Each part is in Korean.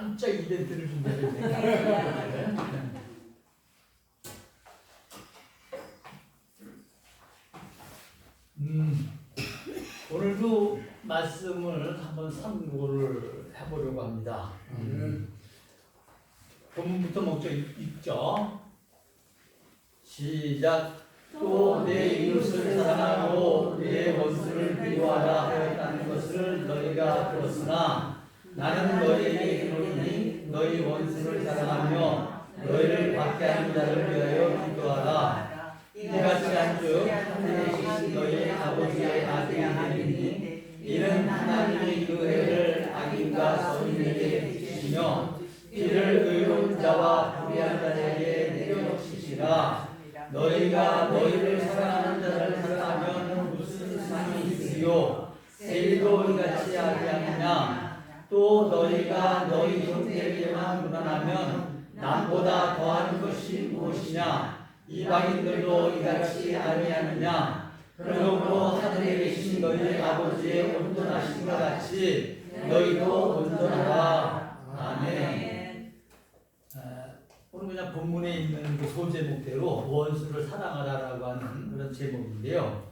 깜짝 이벤트를 준비했네요. 오늘도 말씀을 한번 참고를 해보려고 합니다. 본문부터 먼저 읽죠. 시작. 또 내 이웃을 사랑하고 내 원수를 미워하라 하였다는 것을 너희가 들었으나 나는 너희에게 이르노니 너희 원수를 사랑하며 너희를 박해하는 자를 위하여 기도하라. 이같이 한즉 하늘에 계신 너희 아버지의 아들이 되리니 이는 하나님이 그 해를 악인과 선인에게 비치시며 이를 의로운 자와 불의한 자에게 내려놓으시리라. 너희가 너희를 사랑하는 자를 사랑하면 무슨 상이 있으리요? 세리도 이같이 아니하느냐? 또 너희가 너희 형제에게만 무난하면 남보다 더한 것이 무엇이냐? 이방인들도 이같이 아니하느냐? 그러므로 하늘에 계신 너희 아버지의 온전하신 것 같이 너희도 온전하라. 아멘. 오늘 그냥 본문에 있는 그 소제목대로 원수를 사랑하라라고 하는 그런 제목인데요.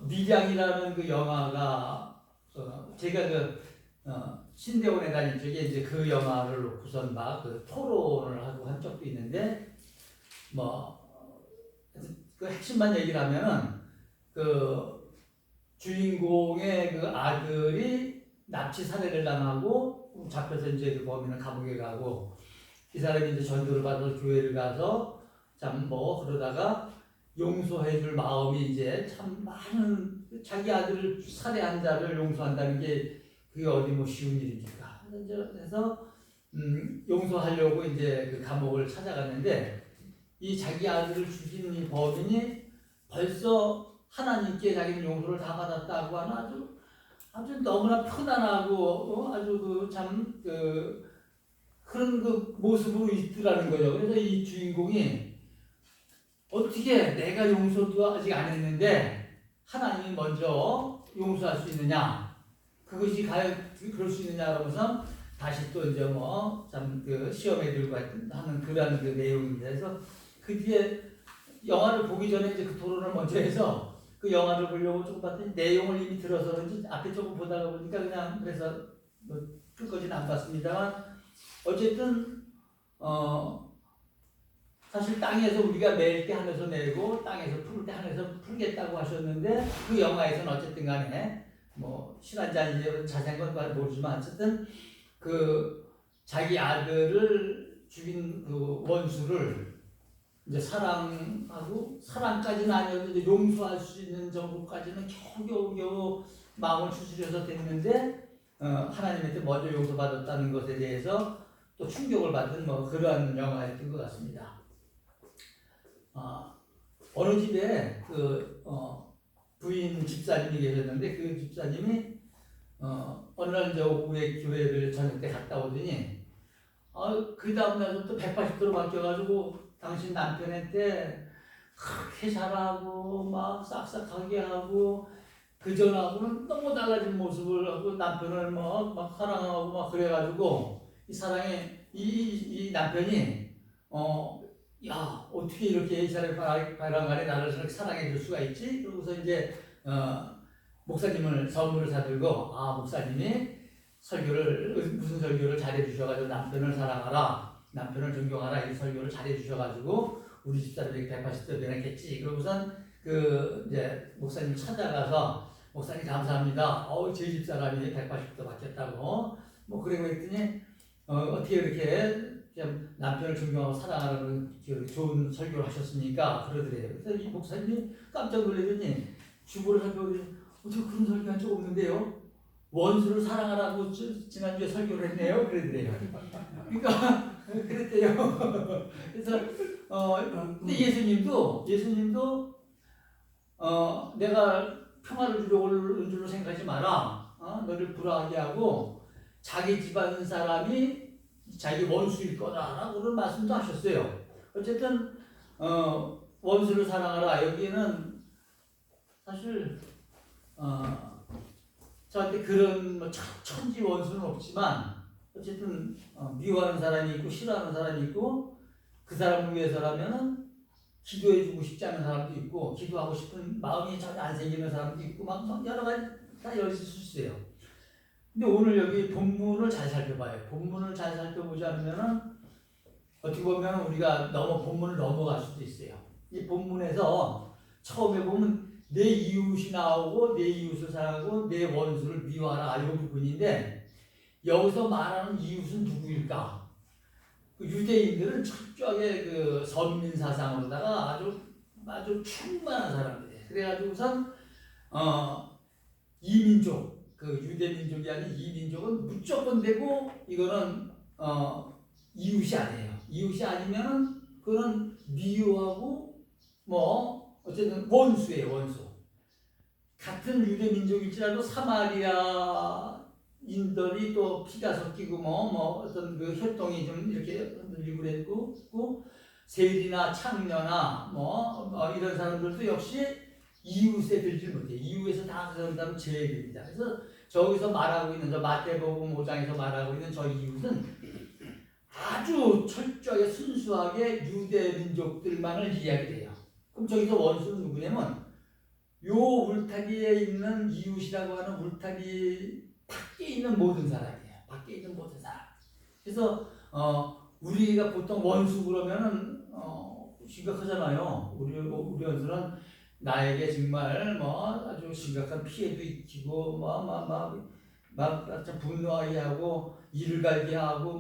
미장이라는 그 영화가 제가 신대원에 다닐 적에 이제 그 영화를 놓고선 막 그 토론을 하고 한 적도 있는데 그 핵심만 얘기를 하면은 그 주인공의 그 아들이 납치 살해를 당하고 잡혀서 이제 그 범인은 감옥에 가고 이 사람이 이제 전도를 받아서 교회를 가서 참 그러다가 용서해줄 마음이 이제 참 많은 자기 아들을 살해한 자를 용서한다는 게 그게 어디 쉬운 일입니까? 그래서 용서하려고 이제 그 감옥을 찾아갔는데 이 자기 아들을 죽인 이 범인이 벌써 하나님께 자기는 용서를 다 받았다고 하는 아주 너무나 편안하고 아주 그런 그 모습으로 있더라는 거죠. 그래서 이 주인공이 어떻게 내가 용서도 아직 안 했는데 하나님이 먼저 용서할 수 있느냐? 그것이 그럴 수 있느냐? 그러면서 다시 또 이제 시험에 들고 하는 그런 그 내용입니다. 그래서 그 뒤에 영화를 보기 전에 이제 그 토론을 먼저 해서 그 영화를 보려고 조금 봤더니 내용을 이미 들어서 그런지 앞에 조금 보다가 보니까 그냥 그래서 끝까지는 안 봤습니다만 어쨌든 사실 땅에서 우리가 낼 때 하늘에서 내고 땅에서 풀 때 하늘에서 풀겠다고 하셨는데 그 영화에서는 어쨌든 간에 실화인지 자세한 건 모르지만 어쨌든 그 자기 아들을 죽인 그 원수를 이제 사랑하고 사랑까지는 아니어도 이제 용서할 수 있는 정도까지는 겨우겨우 마음을 추스려서 됐는데 하나님한테 먼저 용서받았다는 것에 대해서 또 충격을 받은 그러한 영화였던 것 같습니다. 어느 집에 부인 집사님이 계셨는데 그 집사님이 어느 날 이제 오후에 교회를 저녁 때 갔다 오더니 그 다음날 또 180도로 바뀌어가지고 당신 남편한테 그렇게 잘하고 막 싹싹하게 하고 그 전하고는 너무 달라진 모습을 하고 남편을 막 사랑하고 막 그래가지고 이 남편이 야 어떻게 이렇게 이 사람이 바람간에 나를 사랑해 줄 수가 있지? 그러고서 이제 목사님을 선물을 사들고 목사님이 무슨 설교를 잘해 주셔가지고 남편을 사랑하라, 남편을 존경하라 이 설교를 잘해 주셔가지고 우리 집사람이 180도 변했겠지. 그러고선 이제 목사님 찾아가서 목사님 감사합니다. 제 집사람이 180도 바뀌었다고 그러고 했더니 어떻게 이렇게 남편을 존경하고 사랑하라는 좋은 설교를 하셨습니까? 그러더래요. 그래서 이 목사님이 깜짝 놀라더니 주보를 살펴보더니 어떻게 그런 설교한 적 없는데요? 원수를 사랑하라고 지난주에 설교를 했네요. 그러더래요. 그러니까 그랬대요. 그래서 근데 예수님도 내가 평화를 주려고 온 줄로 생각하지 마라. 너를 불화하게 하고 자기 집안 사람이 자기 원수일 거다라고 그런 말씀도 하셨어요. 어쨌든 원수를 사랑하라. 여기는 사실 저한테 그런 천지 원수는 없지만 어쨌든 미워하는 사람이 있고 싫어하는 사람이 있고 그 사람을 위해서라면은 기도해주고 싶지 않은 사람도 있고 기도하고 싶은 마음이 전혀 안 생기는 사람도 있고 막 여러 가지 다 여러 수 있어요. 근데 오늘 여기 본문을 잘 살펴봐요. 본문을 잘 살펴보지 않으면은 어떻게 보면 우리가 본문을 넘어갈 수도 있어요. 이 본문에서 처음에 보면 내 이웃이 나오고 내 이웃을 사랑하고 내 원수를 미워하라 이 부분인데 여기서 말하는 이웃은 누구일까? 그 유대인들은 철저하게 그 선민 사상으로다가 아주 충만한 사람들이에요. 그래가지고선 이민족 그 유대 민족이 아닌 이민족은 무조건 되고 이거는 이웃이 아니에요. 이웃이 아니면은 그거는 미워하고 뭐 어쨌든 원수예요. 원수. 같은 유대 민족일지라도 사마리아인들이 또 피가 섞이고 뭐 어떤 그 혈통이 좀 이렇게 흔들리고 그랬고 세리나 창녀나 뭐 이런 사람들도 역시 이웃에 들지 못해. 이웃에서 다 그런다면 제외됩니다. 그래서 저기서 말하고 있는 저 마태복음 5장에서 말하고 있는 저 이웃은 아주 철저하게 순수하게 유대 민족들만을 이야기해요. 그럼 저기서 원수는 누구냐면 요 울타리에 있는 이웃이라고 하는 울타리 밖에 있는 모든 사람이에요. 밖에 있는 모든 사람. 그래서 우리가 보통 원수 그러면은 심각하잖아요. 우리 원수는 나에게 정말 아주 심각한 피해도 입히고 막 분노하게 하고 이를 갈게 하고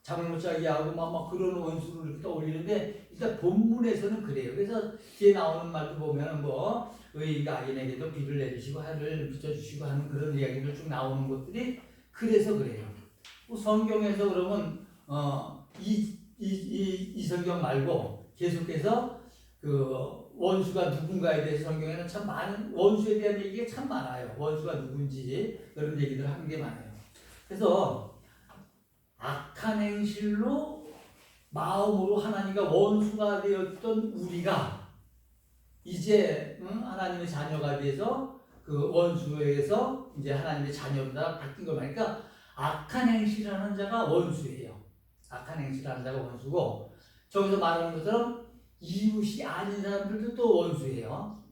잠을 못 자게 하고 막 그런 원수를 이렇게 떠올리는데 일단 본문에서는 그래요. 그래서 뒤에 나오는 말도 보면은 의인과 악인에게도 비를 내리시고 하늘을 비춰주시고 하는 그런 이야기들 쭉 나오는 것들이 그래서 그래요. 성경에서 그러면 이 성경 말고 계속해서 그 원수가 누군가에 대해서 성경에는 참 많은 원수에 대한 얘기가 참 많아요. 원수가 누군지 그런 얘기들 하는 게 많아요. 그래서 악한 행실로 마음으로 하나님과 원수가 되었던 우리가 이제 하나님의 자녀가 돼서 그 원수에서 이제 하나님의 자녀로 바뀐 걸 말하니까 악한 행실하는 자가 원수예요. 악한 행실하는 자가 원수고 저기서 말하는 것처럼 이웃이 아닌 사람들도 또 원수예요.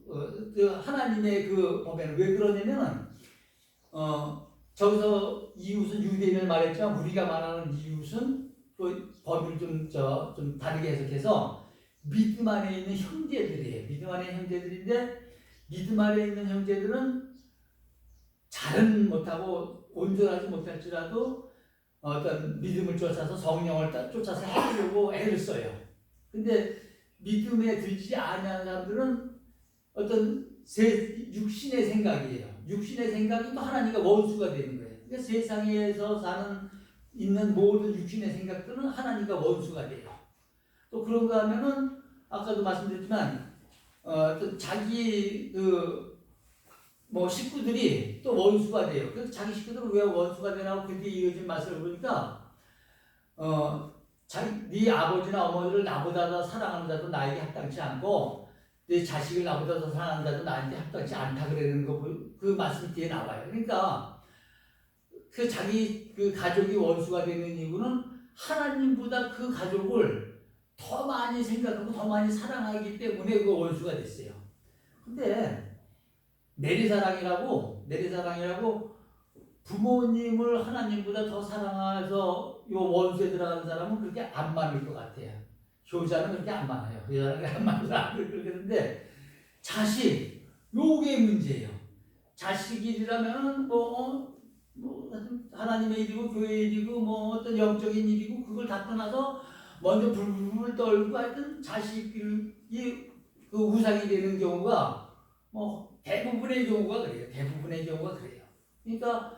하나님의 그 법에는 왜 그러냐면은 저기서 이웃은 유대인을 말했지만 우리가 말하는 이웃은 그 법을 좀 다르게 해석해서 믿음 안에 있는 형제들이에요. 믿음 안에 있는 형제들인데 믿음 안에 있는 형제들은 잘은 못하고 온전하지 못할지라도 어떤 믿음을 쫓아서 성령을 쫓아서 해보려고 애를 써요. 근데 믿음에 들지 아니하는 사람들은 어떤 육신의 생각이에요. 육신의 생각이 또 하나님과 원수가 되는 거예요. 그러니까 세상에서 있는 모든 육신의 생각들은 하나님과 원수가 돼요. 또 그런가 하면은 아까도 말씀드렸지만 자기 식구들이 또 원수가 돼요. 그래서 자기 식구들은 왜 원수가 되나 그 뒤에 이어진 말씀을 보니까 네 아버지나 어머니를 나보다 더 사랑하는 자도 나에게 합당치 않고 내 자식을 나보다 더 사랑하는 자도 나한테 합당치 않다 그러는 그 말씀 뒤에 나와요. 그러니까 그 자기 그 가족이 원수가 되는 이유는 하나님보다 그 가족을 더 많이 생각하고 더 많이 사랑하기 때문에 그 원수가 됐어요. 근데 내리사랑이라고 부모님을 하나님보다 더 사랑해서 요 원수에 들어가는 사람은 그렇게 안 많을 것 같아요. 효자는 그렇게 안 많아요. 효자는 안 많아서 그러는데 자식 요게 문제예요. 자식이라면 하나님의 일이고 교회 일이고 어떤 영적인 일이고 그걸 다 떠나서 먼저 불불 떨고 하여튼 자식이 그 우상이 되는 경우가 대부분의 경우가 그래요. 그러니까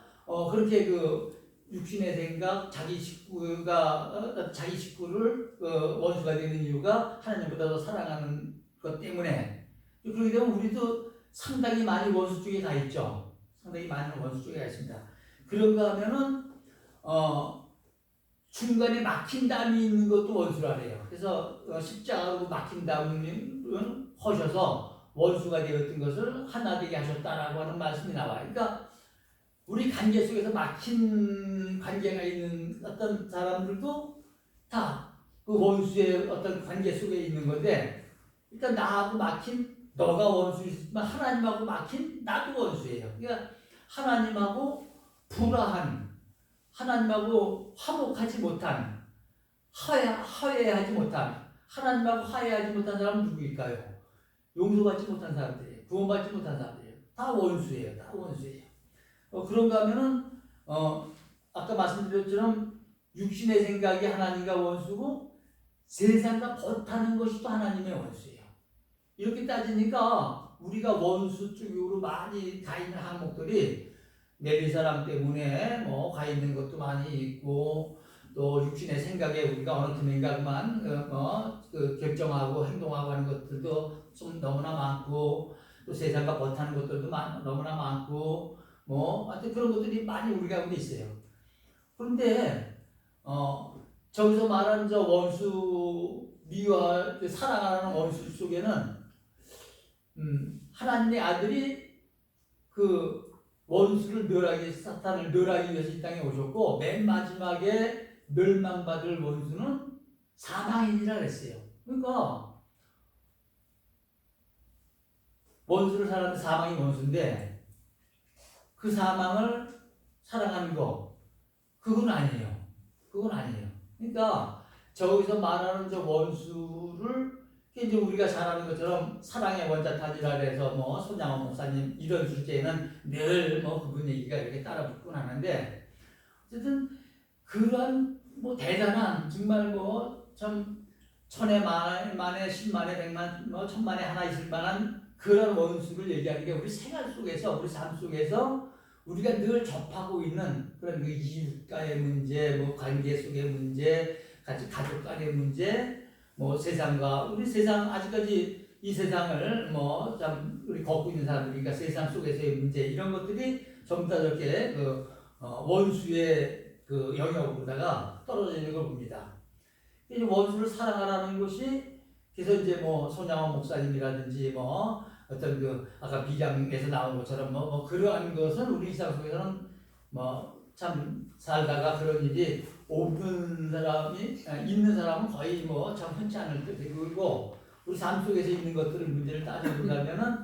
그렇게 그 육신의 생각, 자기 식구를 원수가 되는 이유가 하나님보다 더 사랑하는 것 때문에 그렇게 되면 우리도 상당히 많이 원수 쪽에 가 있죠. 상당히 많은 원수 쪽에 가 있습니다. 그런가 하면은 중간에 막힌 담이 있는 것도 원수라래요. 그래서 십자가로 막힌 담은 허셔서 원수가 되었던 것을 하나 되게 하셨다라고 하는 말씀이 나와요. 그러니까 우리 관계 속에서 막힌 관계가 있는 어떤 사람들도 다 그 원수의 어떤 관계 속에 있는 건데, 일단 나하고 막힌 너가 원수이지만 하나님하고 막힌 나도 원수예요. 그러니까 하나님하고 불화한, 하나님하고 화목하지 못한, 화해하지 못한, 하나님하고 화해하지 못한 사람은 누구일까요? 용서받지 못한 사람들이에요. 구원받지 못한 사람들이에요. 다 원수예요. 다 원수예요. 그런가 하면은 아까 말씀드렸처럼 육신의 생각이 하나님과 원수고 세상과 벗하는 것이 또 하나님의 원수예요. 이렇게 따지니까 우리가 원수 쪽으로 많이 가 있는 항목들이 내리 사람 때문에 뭐 가 있는 것도 많이 있고, 또 육신의 생각에 우리가 어느 틈인가만 결정하고 행동하고 하는 것들도 좀 너무나 많고, 또 세상과 벗하는 것들도 너무나 많고, 뭐 하여튼 그런 것들이 많이 우리 가운데 있어요. 그런데 저기서 말하는 저 원수, 미워할 사랑하는 원수 속에는 하나님의 아들이 그 원수를 멸하기 위해서, 사탄을 멸하기 위해서 이 땅에 오셨고, 맨 마지막에 멸망받을 원수는 사망이니라 그랬어요. 그러니까 원수를 사랑하는 사망이 원수인데, 그 사망을 사랑하는 거, 그건 아니에요. 그건 아니에요. 그러니까 저기서 말하는 저 원수를 이제 우리가 잘 아는 것처럼 사랑의 원자탄이라 해서 뭐 손양원 목사님 이런 주제에는 늘 뭐 그분 얘기가 이렇게 따라 붙곤 하는데, 어쨌든 그런 뭐 대단한, 정말 뭐 참 천에 만에 십만에 백만 뭐 천만에 하나 있을 만한 그런 원수를 얘기하는 게 우리 생활 속에서, 우리 삶 속에서 우리가 늘 접하고 있는 그런 그 이웃과의 문제, 뭐 관계 속의 문제, 가족 간의 문제, 뭐 세상과, 우리 세상 아직까지 이 세상을 뭐 참 우리 걷고 있는 사람들이니까 세상 속에서의 문제, 이런 것들이 전부 다 저렇게 원수의 그 영역으로다가 떨어져 있는 걸 봅니다. 이 원수를 사랑하라는 것이, 그래서 이제 뭐 손양원 목사님이라든지 뭐 어떤 그 아까 비장에서 나온 것처럼 뭐 그러한 것은 우리 일상 속에서는 뭐 참 살다가 그런 일이 없는 사람이, 있는 사람은 거의 뭐 참 흔치 않을 때, 그리고 우리 삶 속에서 있는 것들을 문제를 따져본다면은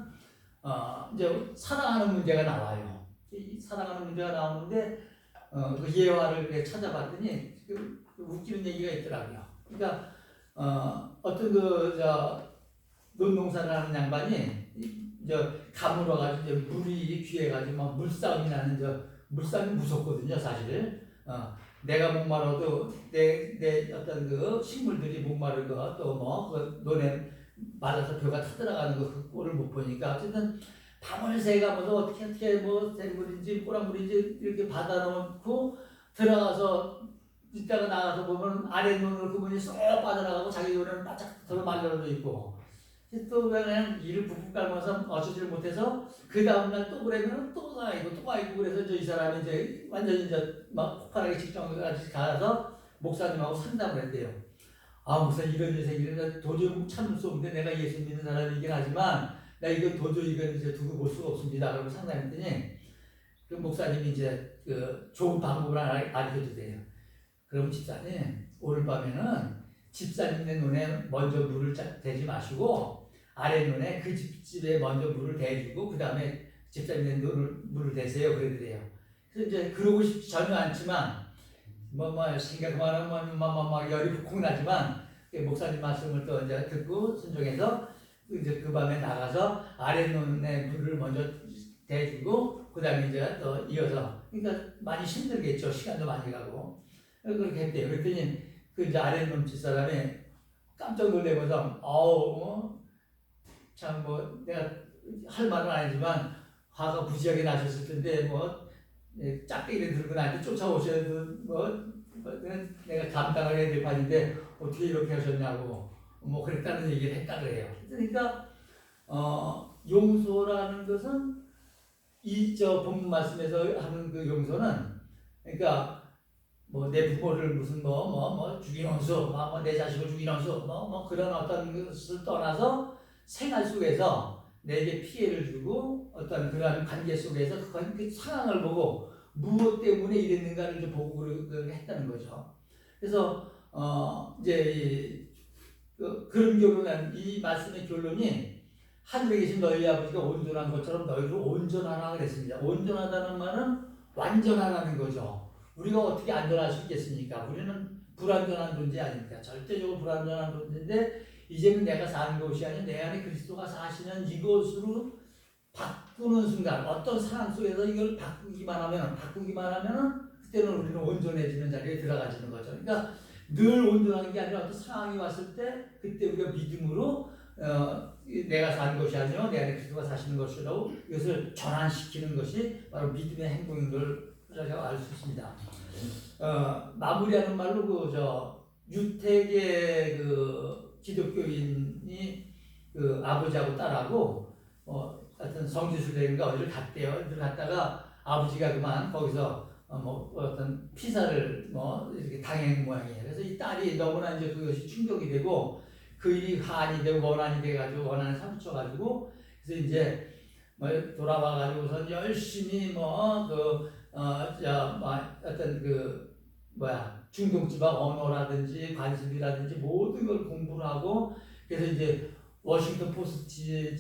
이제 사랑하는 문제가 나와요. 이 사랑하는 문제가 나오는데 그 예화를 이렇게 찾아봤더니 그 웃기는 얘기가 있더라고요. 그러니까 어떤 논농사를 하는 양반이 가물어 가지고 물이 귀해가지고 막 물싸움이 나는, 물싸움이 무섭거든요, 사실. 내가 목마르도 내 어떤 그 식물들이 목마른 거, 또 뭐 그 논에 맞아서 벼가 타들어가는 거, 그 꼴을 못 보니까 어쨌든 밤을 새가면서 어떻게 뭐 샘물인지 꼬랑물인지 이렇게 받아놓고 들어가서 이따가 나가서 보면 아래 눈으로 그분이 쏙 빠져나가고 자기 눈에는 바짝 들어 말려져 있고, 또 그냥 이를 붓고 깔면서 어쩌지를 못해서 그 다음날 또 그러면 또 가고 그래서 이 사람이 이제 완전히 막 폭발하기 직전까지 가서 목사님하고 상담을 했대요. 목사님, 이런 일이 생기는데 도저히 참을 수 없는데, 내가 예수 믿는 사람이긴 하지만 나 이거 도저히 이건 이제 두고 볼 수가 없습니다. 그러고 상담했더니 그 목사님이 이제 그 좋은 방법을 알려줘 주세요. 그럼 집사님, 오늘 밤에는 집사님의 눈에 먼저 물을 대지 마시고 아래 눈에 그 집에 먼저 물을 대주고 그 다음에 집사님의 물을 대세요. 그러더래요. 그래서 이제 그러고 싶지 전혀 않지만 생각만 하면 열이 훅 나지만 목사님 말씀을 또 이제 듣고 순종해서 이제 그 밤에 나가서 아래 눈에 물을 먼저 대주고 그 다음에 이제 또 이어서, 그러니까 많이 힘들겠죠. 시간도 많이 가고. 그렇게 했대요. 그랬더니 그 이제 아래 눈 집사람이 깜짝 놀래면서 참 뭐 내가 할 말은 아니지만 화가 부지하게 나셨을 텐데 뭐 짝대기를 들고 나한테 쫓아오셔도 내가 감당을 해야 될 판인데 어떻게 이렇게 하셨냐고 뭐 그랬다는 얘기를 했다 그래요. 그러니까 용서라는 것은 본문 말씀에서 하는 그 용서는, 그러니까 뭐 내 부모를 무슨 죽인 원수, 내 자식을 죽인 원수, 그런 어떤 것을 떠나서 생활 속에서 내게 피해를 주고 어떤 그러한 관계 속에서 그 상황을 보고 무엇 때문에 이랬는가를 이제 보고 그렇게 했다는 거죠. 그래서 이제 그런 결론은 이 말씀의 결론이 하늘에 계신 너희 아버지가 온전한 것처럼 너희도 온전하라 그랬습니다. 온전하다는 말은 완전하라는 거죠. 우리가 어떻게 안전할 수 있겠습니까? 우리는 불완전한 존재 아닙니까? 절대적으로 불완전한 존재인데 이제는 내가 사는 것이 아닌 내 안에 그리스도가 사시는 이것으로 바꾸는 순간 어떤 상황 속에서 이걸 바꾸기만 하면 그때는 우리는 온전해지는 자리에 들어가지는 거죠. 그러니까 늘 온전한 게 아니라 어떤 상황이 왔을 때 그때 우리가 믿음으로 내가 사는 것이 아니라 내 안에 그리스도가 사시는 것이라고 이것을 전환시키는 것이 바로 믿음의 행동인 걸 우리가 알 수 있습니다. 마무리하는 말로 유택의 기독교인이 아버지하고 딸하고 어떤 성지순례인가 어디를 갔대요. 어디를 갔다가 아버지가 그만 거기서 어떤 피사를 이렇게 당한 모양이에요. 그래서 이 딸이 너무나 이제 그것이 충격이 되고 그 일이 한이 되고 원한이 돼가지고 원한을 사무쳐가지고 그래서 이제 돌아와가지고선 열심히 어떤 중동지방 언어라든지 관습이라든지 모든 걸 공부를 하고 그래서 이제 워싱턴 포스트지의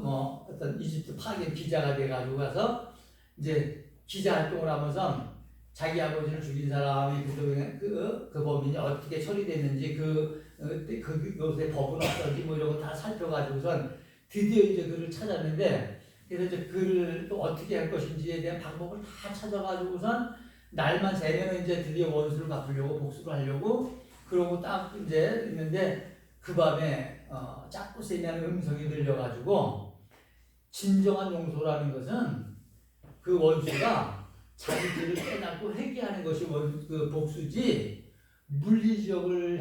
어떤 이집트 파견 기자가 돼가지고 가서 이제 기자 활동을 하면서 자기 아버지를 죽인 사람이 그 범인이 어떻게 처리됐는지 그것의 법은 어떤지 이런 거 다 살펴가지고선 드디어 이제 그를 찾았는데 그래서 이제 그를 또 어떻게 할 것인지에 대한 방법을 다 찾아가지고선 날만 새면 이제 드디어 원수를 갚으려고 복수를 하려고 그러고 딱 이제 있는데 그 밤에 작고 세미한 음성이 들려가지고 진정한 용서라는 것은 그 원수가 자기 죄를 깨닫고 회개하는 것이 그 복수지 물리력을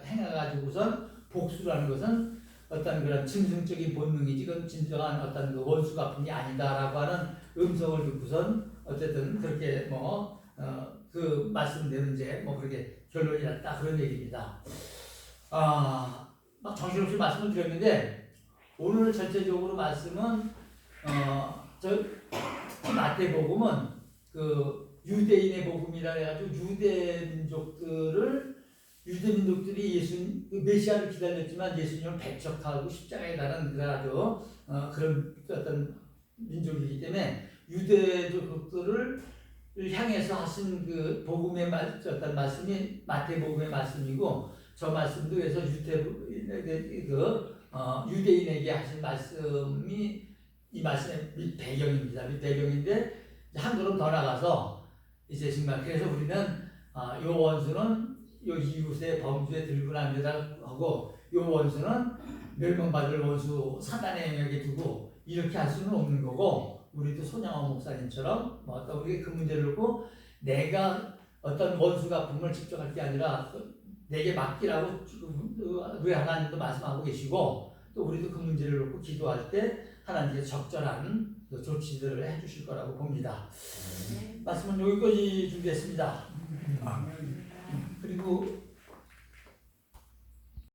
행해가지고선 복수라는 것은 어떤 그런 짐승적인 본능이지 그건 진정한 어떤 그 원수 갚음이 아니다라고 하는 음성을 듣고선 어쨌든 그렇게 그 말씀대로 이제 그렇게 결론이 났다 그런 얘기입니다. 막 정신없이 말씀을 드렸는데 오늘 전체적으로 말씀은 특히 마태복음은 그 유대인의 복음이라 해가지고 유대민족들이 그 메시아를 기다렸지만 예수님을 배척하고 십자가에 달한 그런 어떤 민족이기 때문에 유대족들을 향해서 하신 그 복음의 어떤 말씀이 마태복음의 말씀이고 저 말씀도 그래서 유대인에게 하신 말씀이 이 말씀의 밑 배경입니다. 밑 배경인데 한 걸음 더 나가서 이제 정말 그래서 우리는 요 원수는 요 이웃의 범죄에 들고 남자다 하고 요 원수는 멸망받을 원수 사단의 영역에 두고 이렇게 할 수는 없는 거고 우리도 손양호 목사님처럼 어떤 우리 그 문제를 놓고 내가 어떤 원수 갚음을 직접 할 게 아니라 내게 맡기라고 우리 하나님도 말씀하고 계시고 또 우리도 그 문제를 놓고 기도할 때 하나님께 적절한 조치들을 해주실 거라고 봅니다. 말씀은 여기까지 준비했습니다. 그리고